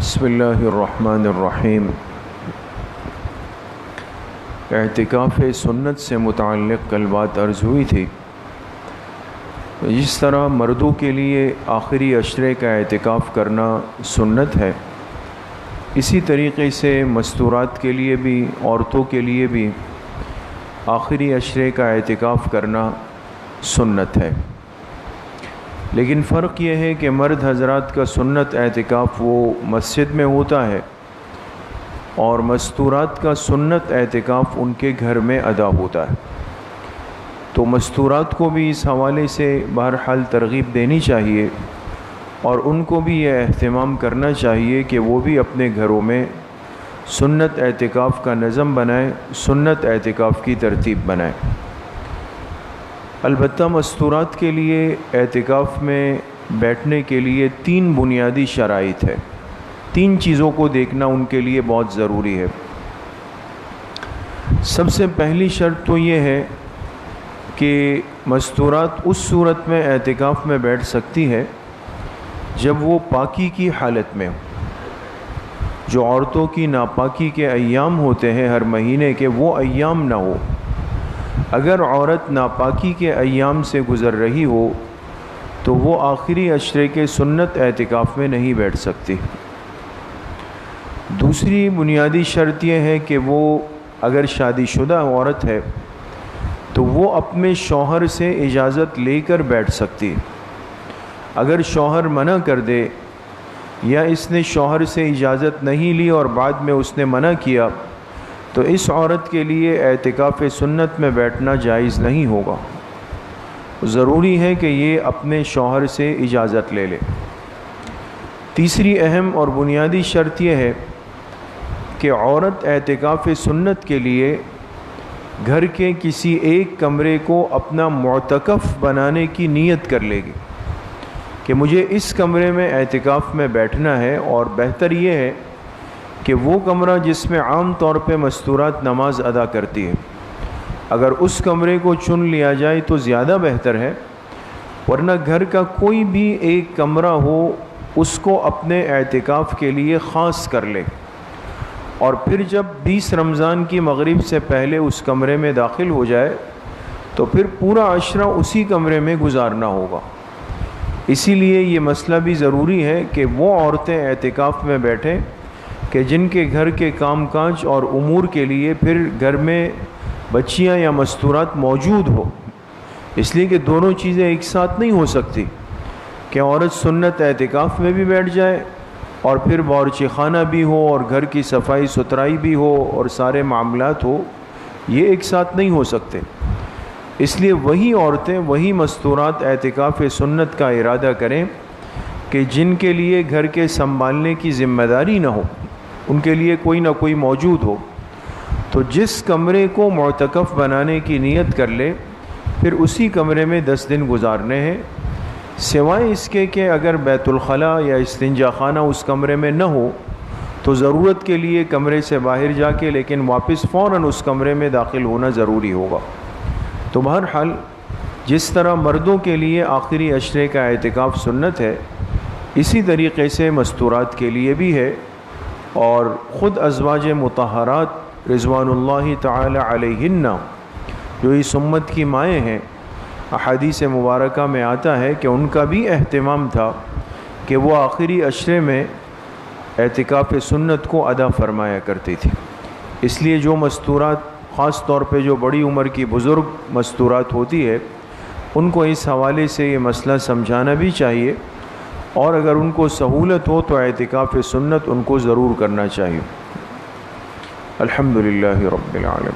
بسم اللہ الرحمن الرحیم۔ اعتکاف سنت سے متعلق کل بات عرض ہوئی تھی۔ جس طرح مردوں کے لیے آخری عشرے کا اعتکاف کرنا سنت ہے، اسی طریقے سے مستورات کے لیے بھی، عورتوں کے لیے بھی آخری عشرے کا اعتکاف کرنا سنت ہے۔ لیکن فرق یہ ہے کہ مرد حضرات کا سنت اعتکاف وہ مسجد میں ہوتا ہے، اور مستورات کا سنت اعتکاف ان کے گھر میں ادا ہوتا ہے۔ تو مستورات کو بھی اس حوالے سے بہرحال ترغیب دینی چاہیے، اور ان کو بھی یہ اہتمام کرنا چاہیے کہ وہ بھی اپنے گھروں میں سنت اعتکاف کا نظم بنائیں، سنت اعتکاف کی ترتیب بنائیں۔ البتہ مستورات کے لیے اعتکاف میں بیٹھنے کے لیے 3 بنیادی شرائط ہے۔ 3 چیزوں کو دیکھنا ان کے لیے بہت ضروری ہے۔ سب سے پہلی شرط تو یہ ہے کہ مستورات اس صورت میں اعتکاف میں بیٹھ سکتی ہے جب وہ پاکی کی حالت میں ہو۔ جو عورتوں کی ناپاکی کے ایام ہوتے ہیں ہر مہینے کے، وہ ایام نہ ہو۔ اگر عورت ناپاکی کے ایام سے گزر رہی ہو تو وہ آخری عشرے کے سنت اعتکاف میں نہیں بیٹھ سکتی۔ دوسری بنیادی شرط یہ ہے کہ وہ اگر شادی شدہ عورت ہے تو وہ اپنے شوہر سے اجازت لے کر بیٹھ سکتی۔ اگر شوہر منع کر دے یا اس نے شوہر سے اجازت نہیں لی اور بعد میں اس نے منع کیا تو اس عورت کے لیے اعتکاف سنت میں بیٹھنا جائز نہیں ہوگا۔ ضروری ہے کہ یہ اپنے شوہر سے اجازت لے لے۔ تیسری اہم اور بنیادی شرط یہ ہے کہ عورت اعتکاف سنت کے لیے گھر کے کسی ایک کمرے کو اپنا معتکف بنانے کی نیت کر لے گی کہ مجھے اس کمرے میں اعتکاف میں بیٹھنا ہے، اور بہتر یہ ہے کہ وہ کمرہ جس میں عام طور پہ مستورات نماز ادا کرتی ہے، اگر اس کمرے کو چن لیا جائے تو زیادہ بہتر ہے، ورنہ گھر کا کوئی بھی ایک کمرہ ہو اس کو اپنے اعتکاف کے لیے خاص کر لے، اور پھر جب 20 رمضان کی مغرب سے پہلے اس کمرے میں داخل ہو جائے تو پھر پورا عشرہ اسی کمرے میں گزارنا ہوگا۔ اسی لیے یہ مسئلہ بھی ضروری ہے کہ وہ عورتیں اعتکاف میں بیٹھیں کہ جن کے گھر کے کام کاج اور امور کے لیے پھر گھر میں بچیاں یا مستورات موجود ہو۔ اس لیے کہ دونوں چیزیں ایک ساتھ نہیں ہو سکتی کہ عورت سنت اعتکاف میں بھی بیٹھ جائے اور پھر باورچی خانہ بھی ہو اور گھر کی صفائی ستھرائی بھی ہو اور سارے معاملات ہو، یہ ایک ساتھ نہیں ہو سکتے۔ اس لیے وہی عورتیں، وہی مستورات اعتکاف سنت کا ارادہ کریں کہ جن کے لیے گھر کے سنبھالنے کی ذمہ داری نہ ہو، ان کے لیے کوئی نہ کوئی موجود ہو، تو جس کمرے کو معتکف بنانے کی نیت کر لے پھر اسی کمرے میں 10 دن گزارنے ہیں، سوائے اس کے کہ اگر بیت الخلاء یا استنجا خانہ اس کمرے میں نہ ہو تو ضرورت کے لیے کمرے سے باہر جا کے لیکن واپس فوراً اس کمرے میں داخل ہونا ضروری ہوگا۔ تو بہرحال جس طرح مردوں کے لیے آخری عشرے کا اعتکاف سنت ہے، اسی طریقے سے مستورات کے لیے بھی ہے، اور خود ازواج مطہرات رضوان اللہ تعالی علیہن جو اس امت کی مائیں ہیں، احادیث مبارکہ میں آتا ہے کہ ان کا بھی اہتمام تھا کہ وہ آخری عشرے میں اعتکاف سنت کو ادا فرمایا کرتی تھی۔ اس لیے جو مستورات، خاص طور پہ جو بڑی عمر کی بزرگ مستورات ہوتی ہے، ان کو اس حوالے سے یہ مسئلہ سمجھانا بھی چاہیے، اور اگر ان کو سہولت ہو تو اعتکاف سنت ان کو ضرور کرنا چاہیے۔ الحمدللہ رب العالمین۔